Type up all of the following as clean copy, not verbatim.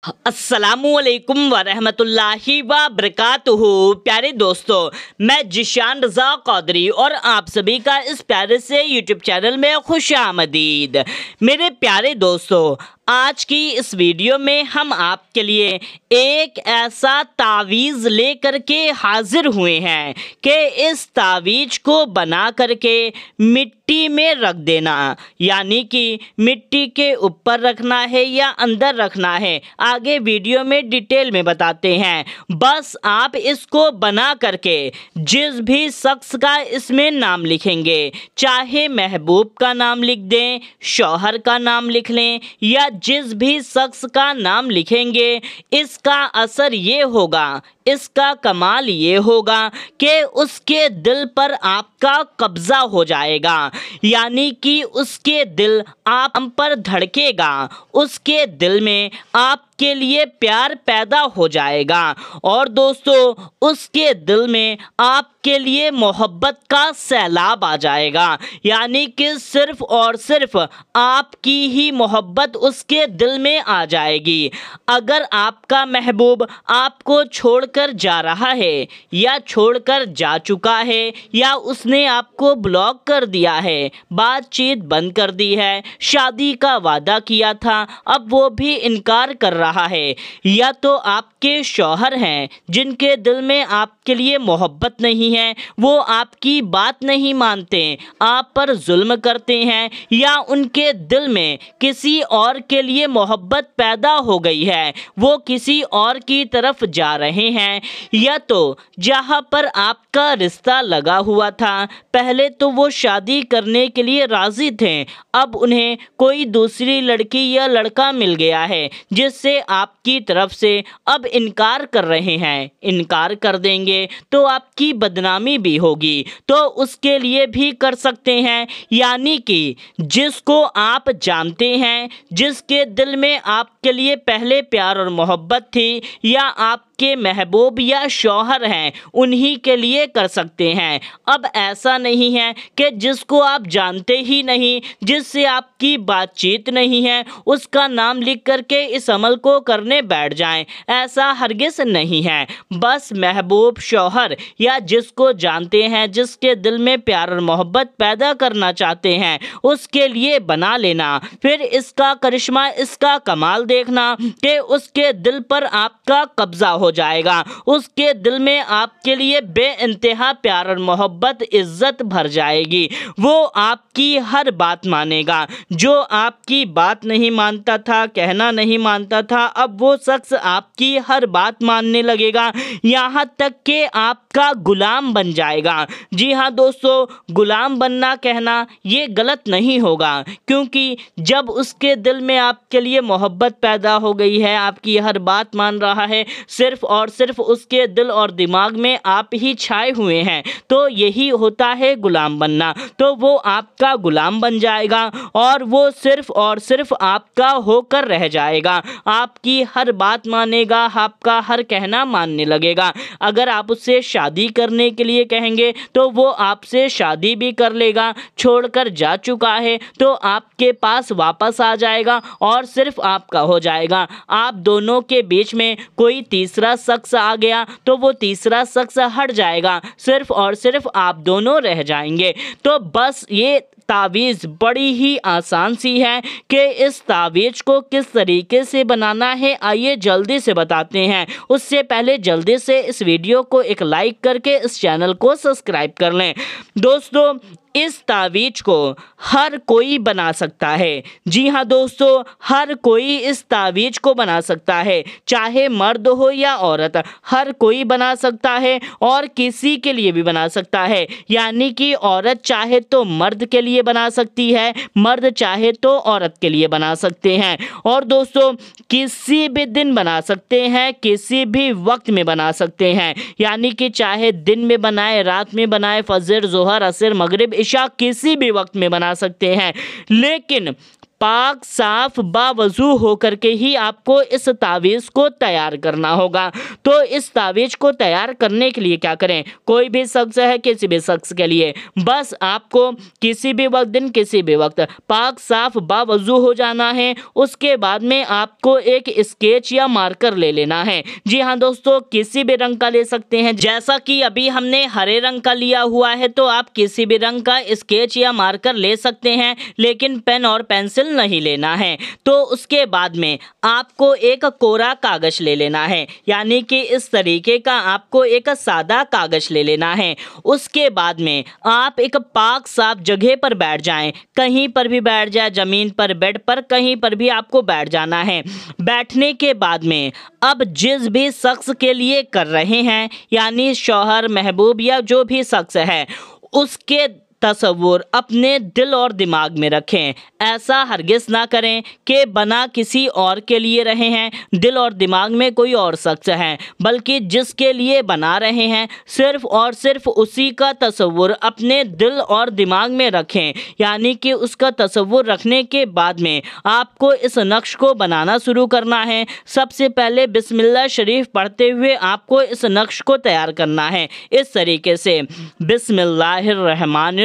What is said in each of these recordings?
अस्सलामुअलैकुम वरहमतुल्लाहि वबरकातुहू। प्यारे दोस्तों, मैं जिशान रज़ा कौदरी और आप सभी का इस प्यारे से यूट्यूब चैनल में खुशामदीद। मेरे प्यारे दोस्तों, आज की इस वीडियो में हम आपके लिए एक ऐसा तावीज़ लेकर के हाजिर हुए हैं कि इस तावीज़ को बना करके मिट्टी में रख देना, यानी कि मिट्टी के ऊपर रखना है या अंदर रखना है, आगे वीडियो में डिटेल में बताते हैं। बस आप इसको बना करके जिस भी शख्स का इसमें नाम लिखेंगे, चाहे महबूब का नाम लिख दें, शौहर का नाम लिख लें, या जिस भी शख्स का नाम लिखेंगे, इसका असर ये होगा, इसका कमाल ये होगा कि उसके दिल पर आपका कब्जा हो जाएगा, यानी कि उसके दिल आप पर धड़केगा, उसके दिल में आपके लिए प्यार पैदा हो जाएगा और दोस्तों उसके दिल में आपके लिए मोहब्बत का सैलाब आ जाएगा, यानी कि सिर्फ और सिर्फ आपकी ही मोहब्बत उसके दिल में आ जाएगी। अगर आपका महबूब आपको छोड़कर जा रहा है या छोड़कर जा चुका है या उसने आपको ब्लॉक कर दिया है, बातचीत बंद कर दी है, शादी का वादा किया था अब वो भी इनकार कर रहा है, या तो आपके शौहर हैं जिनके दिल में आपके लिए मोहब्बत नहीं है, वो आपकी बात नहीं मानते, आप पर जुल्म करते हैं, या उनके दिल में किसी और के लिए मोहब्बत पैदा हो गई है, वो किसी और की तरफ जा रहे हैं, या तो जहां पर आपका रिश्ता लगा हुआ था पहले तो वो शादी करने के लिए राजी थे, अब उन्हें कोई दूसरी लड़की या लड़का मिल गया है जिससे आपकी तरफ से अब इनकार कर रहे हैं, इनकार कर देंगे तो आपकी बदनामी भी होगी, तो उसके लिए भी कर सकते हैं, यानी कि जिसको आप जानते हैं, जिसके दिल में आपके लिए पहले प्यार और मोहब्बत थी, या आपके महबूब या शौहर हैं, उन्हीं के लिए कर सकते हैं। अब ऐसा नहीं है कि जिसको आप जानते ही नहीं, जिससे आपकी बातचीत नहीं है, उसका नाम लिख करके इस अमल को करने बैठ जाएं, ऐसा हरगिज़ नहीं है। बस महबूब, शौहर या जिसको जानते हैं, जिसके दिल में प्यार और मोहब्बत पैदा करना चाहते हैं, उसके लिए बना लेना, फिर इसका करिश्मा, इसका कमाल देखना कि उसके दिल पर आपका कब्जा हो जाएगा, उसके दिल में आपके लिए बेइंतहा प्यार और मोहब्बत, इज्जत भर जाएगी, वो आपकी हर बात मानेगा। जो आपकी बात नहीं मानता था, कहना नहीं मानता था, अब वो शख्स आपकी हर बात मानने लगेगा, यहाँ तक कि आपका गुलाम बन जाएगा। जी हाँ दोस्तों, गुलाम बनना कहना ये गलत नहीं होगा, क्योंकि जब उसके दिल में आपके लिए मोहब्बत पैदा हो गई है, आपकी हर बात मान रहा है, सिर्फ और सिर्फ उसके दिल और दिमाग में आप ही छाए हुए हैं, तो यही होता है गुलाम बनना। तो वो आपका गुलाम बन जाएगा और वो सिर्फ और सिर्फ आपका होकर रह जाएगा, आपकी हर बात मानेगा, आपका हर कहना मानने लगेगा। अगर आप उससे शादी करने के लिए कहेंगे तो वो आपसे शादी भी कर लेगा, छोड़कर जा चुका है तो आपके पास वापस आ जाएगा और सिर्फ आपका हो जाएगा। आप दोनों के बीच में कोई तीसरा शख्स आ गया तो वो तीसरा शख्स हट जाएगा, सिर्फ और सिर्फ आप दोनों रह जाएंगे। तो बस ये तावीज़ बड़ी ही आसान सी है कि इस तावीज़ को किस तरीके से बनाना है आइए जल्दी से बताते हैं। उससे पहले जल्दी से इस वीडियो को एक लाइक करके इस चैनल को सब्सक्राइब कर लें। दोस्तों, इस तावीज़ को हर कोई बना सकता है। जी हाँ दोस्तों, हर कोई इस तावीज़ को बना सकता है, चाहे मर्द हो या औरत, हर कोई बना सकता है और किसी के लिए भी बना सकता है, यानी कि औरत चाहे तो मर्द के लिए बना सकती है, मर्द चाहे तो औरत के लिए बना सकते हैं। और दोस्तों, किसी भी दिन बना सकते हैं, किसी भी वक्त में बना सकते हैं, यानी कि चाहे दिन में बनाए, रात में बनाए, फजर, जोहर, असर, मगरिब, इशा, किसी भी वक्त में बना सकते हैं। लेकिन पाक साफ बावजू होकर के ही आपको इस तावीज़ को तैयार करना होगा। तो इस तावीज़ को तैयार करने के लिए क्या करें, कोई भी शख्स है, किसी भी शख्स के लिए बस आपको किसी भी वक्त दिन किसी भी वक्त पाक साफ बावजू हो जाना है। उसके बाद में आपको एक स्केच या मार्कर ले लेना है। जी हाँ दोस्तों, किसी भी रंग का ले सकते हैं। जैसा कि अभी हमने हरे रंग का लिया हुआ है, तो आप किसी भी रंग का स्केच या मार्कर ले सकते हैं, लेकिन पेन और पेंसिल नहीं लेना है। तो उसके बाद में आपको एक कोरा कागज ले लेना है, यानी कि इस तरीके का आपको एक सादा कागज ले लेना है। उसके बाद में आप एक पाक साफ जगह पर बैठ जाएं, कहीं पर भी बैठ जाए, जमीन पर, बेड पर, कहीं पर भी आपको बैठ जाना है। बैठने के बाद में अब जिस भी शख्स के लिए कर रहे हैं, यानी शौहर, महबूब या जो भी शख्स है, उसके तसव्वुर अपने दिल और दिमाग में रखें। ऐसा हरगिज़ ना करें कि बना किसी और के लिए रहे हैं, दिल और दिमाग में कोई और शख्स है, बल्कि जिसके लिए बना रहे हैं सिर्फ और सिर्फ उसी का तसव्वुर अपने दिल और दिमाग में रखें। यानी कि उसका तसव्वुर रखने के बाद में आपको इस नक्श को बनाना शुरू करना है। सबसे पहले बिस्मिल्लाह शरीफ पढ़ते हुए आपको इस नक्श को तैयार करना है। इस तरीके से बिस्मिल्लाहिर्रहमानिर्रहीम।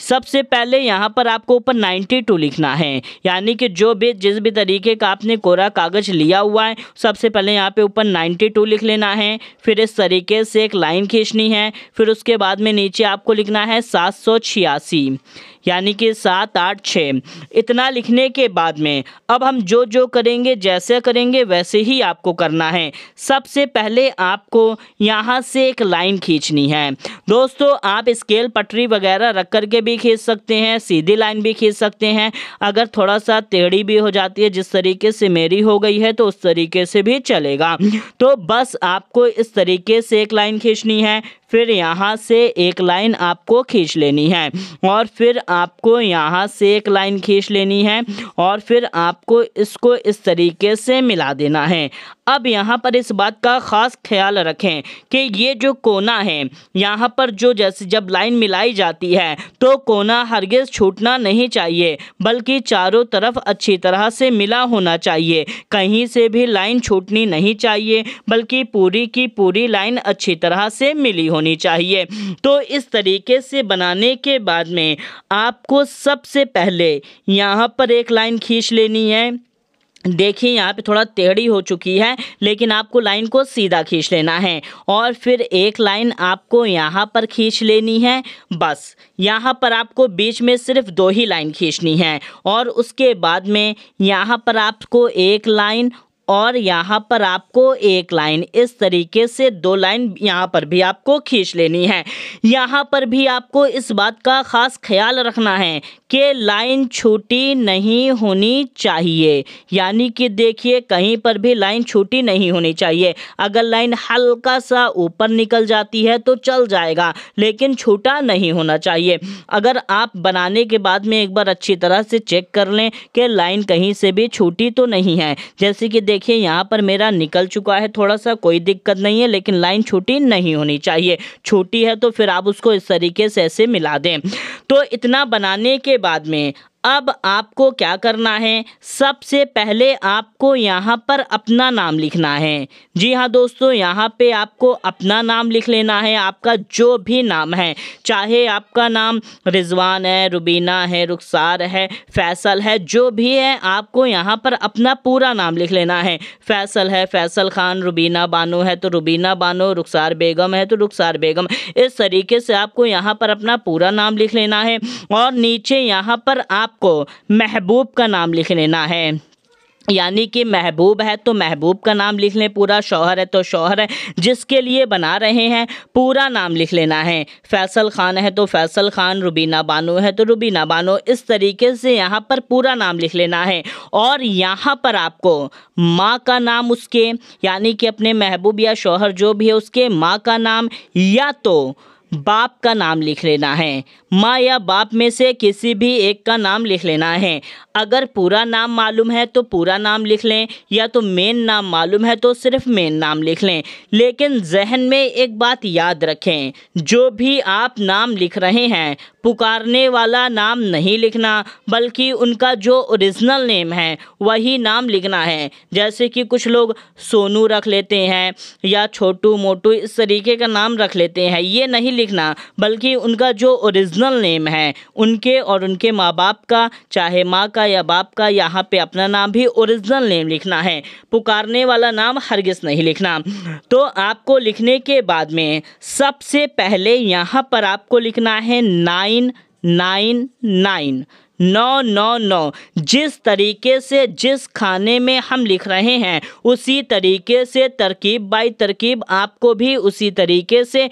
सबसे पहले यहाँ पर आपको ऊपर 92 लिखना है, यानी कि जिस भी तरीके का आपने कोरा कागज लिया हुआ है, सबसे पहले यहाँ पे ऊपर 92 लिख लेना है। फिर इस तरीके से एक लाइन खींचनी है। फिर उसके बाद में नीचे आपको लिखना है 786, यानी कि 786। इतना लिखने के बाद में अब हम जो जो करेंगे, जैसे करेंगे वैसे ही आपको करना है। सबसे पहले आपको यहाँ से एक लाइन खींचनी है। दोस्तों, आप स्केल पटरी वगैरह रख करके भी खींच सकते हैं, सीधी लाइन भी खींच सकते हैं। अगर थोड़ा सा टेढ़ी भी हो जाती है, जिस तरीके से मेरी हो गई है, तो उस तरीके से भी चलेगा। तो बस आपको इस तरीके से एक लाइन खींचनी है। फिर यहाँ से एक लाइन आपको खींच लेनी है, और फिर आपको यहाँ से एक लाइन खींच लेनी है, और फिर आपको इसको इस तरीके से मिला देना है। अब यहाँ पर इस बात का ख़ास ख्याल रखें कि ये जो कोना है, यहाँ पर जो जैसे जब लाइन मिलाई जाती है तो कोना हरगिज़ छूटना नहीं चाहिए, बल्कि चारों तरफ अच्छी तरह से मिला होना चाहिए। कहीं से भी लाइन छूटनी नहीं चाहिए, बल्कि पूरी की पूरी लाइन अच्छी तरह से मिली होनी चाहिए। तो इस तरीके से बनाने के बाद में आपको सबसे पहले यहाँ पर एक लाइन खींच लेनी है। देखिए यहाँ पे थोड़ा टेढ़ी हो चुकी है, लेकिन आपको लाइन को सीधा खींच लेना है, और फिर एक लाइन आपको यहाँ पर खींच लेनी है। बस यहाँ पर आपको बीच में सिर्फ 2 ही लाइन खींचनी है, और उसके बाद में यहाँ पर आपको एक लाइन और यहाँ पर आपको एक लाइन, इस तरीके से 2 लाइन यहाँ पर भी आपको खींच लेनी है। यहाँ पर भी आपको इस बात का ख़ास ख्याल रखना है कि लाइन छोटी नहीं होनी चाहिए, यानी कि देखिए कहीं पर भी लाइन छोटी नहीं होनी चाहिए। अगर लाइन हल्का सा ऊपर निकल जाती है तो चल जाएगा, लेकिन छोटा नहीं होना चाहिए। अगर आप बनाने के बाद में एक बार अच्छी तरह से चेक कर लें कि लाइन कहीं से भी छोटी तो नहीं है। जैसे कि देखिए यहाँ पर मेरा निकल चुका है थोड़ा सा, कोई दिक्कत नहीं है, लेकिन लाइन छोटी नहीं होनी चाहिए। छोटी है तो फिर आप उसको इस तरीके से ऐसे मिला दें। तो इतना बनाने के बाद में अब आपको क्या करना है, सबसे पहले आपको यहाँ पर अपना नाम लिखना है। जी हाँ दोस्तों, यहाँ पे आपको अपना नाम लिख लेना है, आपका जो भी नाम है, चाहे आपका नाम रिजवान है, रुबीना है, रुखसार है, फैसल है, जो भी है, आपको यहाँ पर अपना पूरा नाम लिख लेना है। फैसल है फैसल खान, रुबीना बानो है तो रुबीना बानो, रुखसार बेगम है तो रुखसार बेगम। इस तरीके से आपको यहाँ पर अपना पूरा नाम लिख लेना है, और नीचे यहाँ पर आपको महबूब का नाम लिख लेना है। यानी कि महबूब है तो महबूब का नाम लिख लें पूरा, शौहर है तो शौहर है, जिसके लिए बना रहे हैं पूरा नाम लिख लेना है। फैसल खान है तो फैसल खान, रुबीना बानो है तो रुबीना बानो। इस तरीके से यहाँ पर पूरा नाम लिख लेना है, और यहाँ पर आपको माँ का नाम उसके, यानी कि अपने महबूब या शौहर जो भी है उसके माँ का नाम, या तो बाप का नाम लिख लेना है। माँ या बाप में से किसी भी एक का नाम लिख लेना है। अगर पूरा नाम मालूम है तो पूरा नाम लिख लें, या तो मेन नाम मालूम है तो सिर्फ मेन नाम लिख लें। लेकिन जहन में एक बात याद रखें, जो भी आप नाम लिख रहे हैं पुकारने वाला नाम नहीं लिखना, बल्कि उनका जो ओरिजिनल नेम है वही नाम लिखना है। जैसे कि कुछ लोग सोनू रख लेते हैं या छोटू मोटू इस तरीके का नाम रख लेते हैं, ये नहीं लिखना, बल्कि उनका जो ओरिजिनल नेम है उनके और उनके माँ बाप का, चाहे माँ का या बाप का, यहाँ पे अपना नाम भी ओरिजिनल नेम लिखना है। पुकारने वाला नाम हरगिज़ नहीं लिखना। तो आपको लिखने के बाद में सबसे पहले यहाँ पर आपको लिखना है 999 999। जिस तरीके से जिस खाने में हम लिख रहे हैं उसी तरीके से तरकीब बाई तरकीब आपको भी उसी तरीके से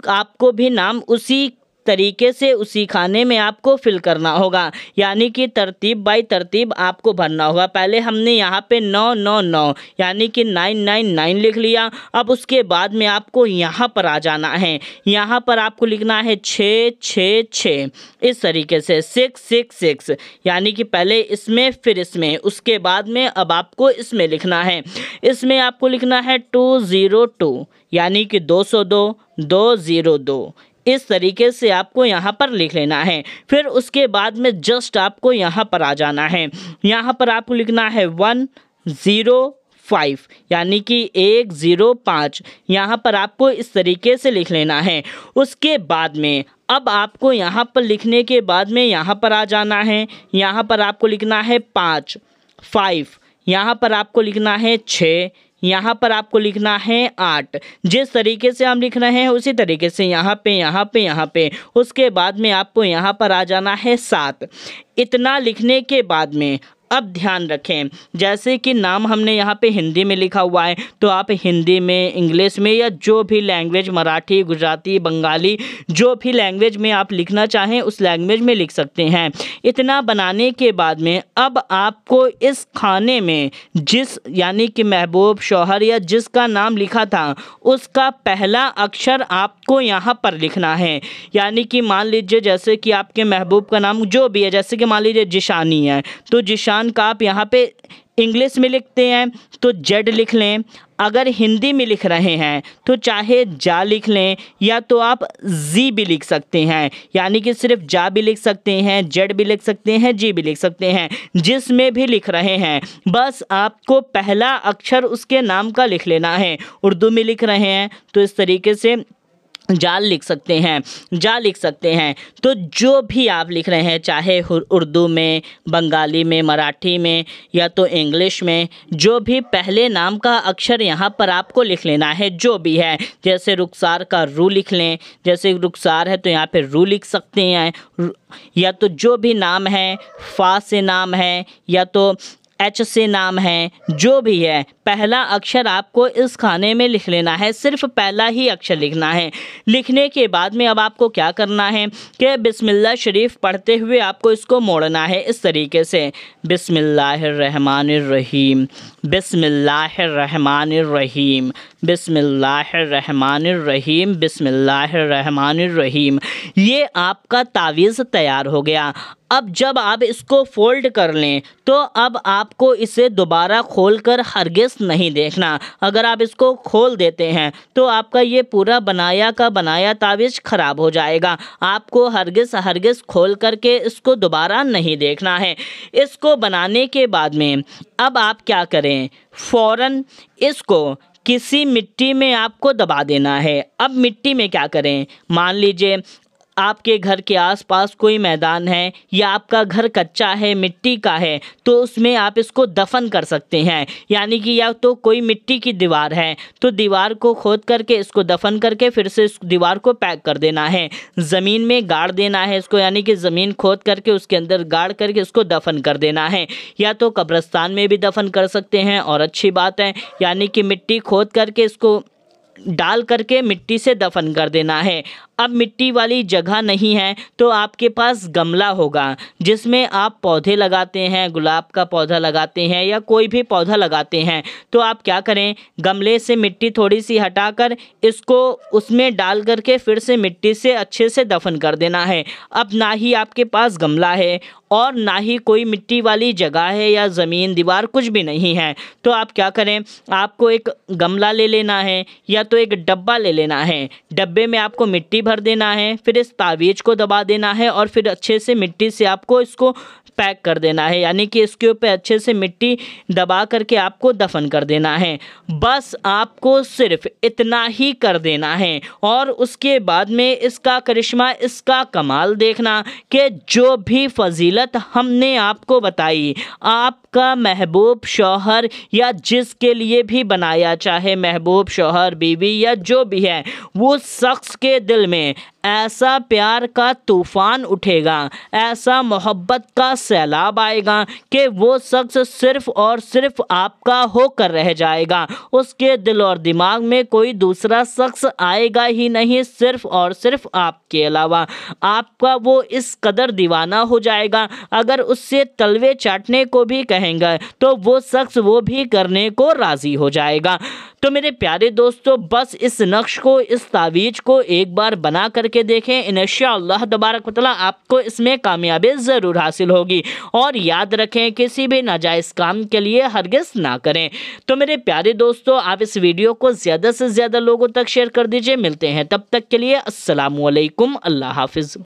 आपको भी नाम उसी तरीके से उसी खाने में आपको फिल करना होगा, यानी कि तरतीब बाई तरतीब आपको भरना होगा। पहले हमने यहाँ पे 999 यानी कि 999 लिख लिया। अब उसके बाद में आपको यहाँ पर आ जाना है। यहाँ पर आपको लिखना है 666 इस तरीके से 666, यानी कि पहले इसमें फिर इसमें, उसके बाद में अब आपको इसमें लिखना है। इसमें आपको लिखना है 202 यानी कि 202 202 इस तरीके से आपको यहाँ पर लिख लेना है। फिर उसके बाद में जस्ट आपको यहाँ पर आ जाना है। यहाँ पर आपको लिखना है 105 यानी कि 105। यहाँ पर आपको इस तरीके से लिख लेना है। उसके बाद में अब आपको यहाँ पर लिखने के बाद में यहाँ पर आ जाना है। यहाँ पर आपको लिखना है 5 यहाँ पर आपको लिखना है 6, यहाँ पर आपको लिखना है 8। जिस तरीके से हम लिख रहे हैं उसी तरीके से यहाँ पे उसके बाद में आपको यहाँ पर आ जाना है 7। इतना लिखने के बाद में अब ध्यान रखें, जैसे कि नाम हमने यहाँ पे हिंदी में लिखा हुआ है तो आप हिंदी में, इंग्लिश में या जो भी लैंग्वेज, मराठी, गुजराती, बंगाली, जो भी लैंग्वेज में आप लिखना चाहें उस लैंग्वेज में लिख सकते हैं। इतना बनाने के बाद में अब आपको इस खाने में जिस यानी कि महबूब, शौहर या जिसका नाम लिखा था उसका पहला अक्षर आपको यहाँ पर लिखना है। यानी कि मान लीजिए जैसे कि आपके महबूब का नाम जो भी है, जैसे कि मान लीजिए जिशानी है तो जिशान का आप यहाँ पे इंग्लिश में लिखते हैं तो जेड लिख लें। अगर हिंदी में लिख रहे हैं तो चाहे जा लिख लें या तो आप जी भी लिख सकते हैं, यानी कि सिर्फ जा भी लिख सकते हैं, जेड भी लिख सकते हैं, जी भी लिख सकते हैं। जिसमें भी लिख रहे हैं बस आपको पहला अक्षर उसके नाम का लिख लेना है। उर्दू में लिख रहे हैं तो इस तरीके से जा लिख सकते हैं। तो जो भी आप लिख रहे हैं, चाहे उर्दू में, बंगाली में, मराठी में या तो इंग्लिश में, जो भी पहले नाम का अक्षर यहाँ पर आपको लिख लेना है जो भी है। जैसे रुखसार का रू लिख लें, जैसे रुखसार है तो यहाँ पे रू लिख सकते हैं, या तो जो भी नाम है, फा से नाम है या तो एच से नाम है, जो भी है पहला अक्षर आपको इस खाने में लिख लेना है। सिर्फ पहला ही अक्षर लिखना है। लिखने के बाद में अब आपको क्या करना है कि बिस्मिल्लाह शरीफ पढ़ते हुए आपको इसको मोड़ना है इस तरीके से, बिस्मिल्लाहिर्रहमानिर्रहीम बिस्मिल्लाहिर्रहमानिर्रहीम बिस्मिल्लाहिर्रहमानिर्रहीम बिस्मिल्लाहिर्रहमानिर्रहीम। ये आपका तावीज़ तैयार हो गया। अब जब आप इसको फोल्ड कर लें तो अब आपको इसे दोबारा खोलकर हरगिज़ नहीं देखना। अगर आप इसको खोल देते हैं तो आपका ये पूरा बनाया का बनाया तावीज़ ख़राब हो जाएगा। आपको हरगिज़ खोल करके इसको दोबारा नहीं देखना है। इसको बनाने के बाद में अब आप क्या करें, फ़ौरन इसको किसी मिट्टी में आपको दबा देना है। अब मिट्टी में क्या करें, मान लीजिए आपके घर के आसपास कोई मैदान है या आपका घर कच्चा है, मिट्टी का है, तो उसमें आप इसको दफन कर सकते हैं। यानी कि या तो कोई मिट्टी की दीवार है तो दीवार को खोद करके इसको दफन करके फिर से इस दीवार को पैक कर देना है। ज़मीन में गाड़ देना है इसको, यानी कि ज़मीन खोद करके उसके अंदर गाड़ करके इसको दफन कर देना है। या तो कब्रिस्तान में भी दफन कर सकते हैं और अच्छी बात है, यानी कि मिट्टी खोद करके इसको डाल करके मिट्टी से दफन कर देना है। अब मिट्टी वाली जगह नहीं है तो आपके पास गमला होगा जिसमें आप पौधे लगाते हैं, गुलाब का पौधा लगाते हैं या कोई भी पौधा लगाते हैं, तो आप क्या करें, गमले से मिट्टी थोड़ी सी हटाकर इसको उसमें डाल करके फिर से मिट्टी से अच्छे से दफन कर देना है। अब ना ही आपके पास गमला है और ना ही कोई मिट्टी वाली जगह है या ज़मीन दीवार कुछ भी नहीं है, तो आप क्या करें, आपको एक गमला ले लेना है या तो एक डब्बा ले लेना है। डब्बे में आपको मिट्टी भर देना है, फिर इस तावीज़ को दबा देना है और फिर अच्छे से मिट्टी से आपको इसको पैक कर देना है, यानी कि इसके ऊपर अच्छे से मिट्टी दबा करके आपको दफन कर देना है। बस आपको सिर्फ इतना ही कर देना है और उसके बाद में इसका करिश्मा, इसका कमाल देखना कि जो भी फजीलत हमने आपको बताई, आपका महबूब शौहर या जिसके लिए भी बनाया, चाहे महबूब शौहर बीवी या जो भी है, वो शख्स के दिल में ऐसा प्यार का तूफ़ान उठेगा, ऐसा मोहब्बत का सैलाब आएगा कि वो शख्स सिर्फ़ और सिर्फ आपका होकर रह जाएगा। उसके दिल और दिमाग में कोई दूसरा शख्स आएगा ही नहीं, सिर्फ़ और सिर्फ आपके अलावा। आपका वो इस कदर दीवाना हो जाएगा, अगर उससे तलवे चाटने को भी कहेंगे तो वो शख्स वो भी करने को राज़ी हो जाएगा। तो मेरे प्यारे दोस्तों, बस इस नक्श को, इस तावीज़ को एक बार बना करके देखें, इंशाअल्लाह तबारक व तआला आपको इसमें कामयाबी ज़रूर हासिल होगी। और याद रखें, किसी भी नाजायज़ काम के लिए हरगिज़ ना करें। तो मेरे प्यारे दोस्तों, आप इस वीडियो को ज़्यादा से ज़्यादा लोगों तक शेयर कर दीजिए। मिलते हैं तब तक के लिए, अस्सलामु अलैकुम, अल्लाह हाफ़िज़।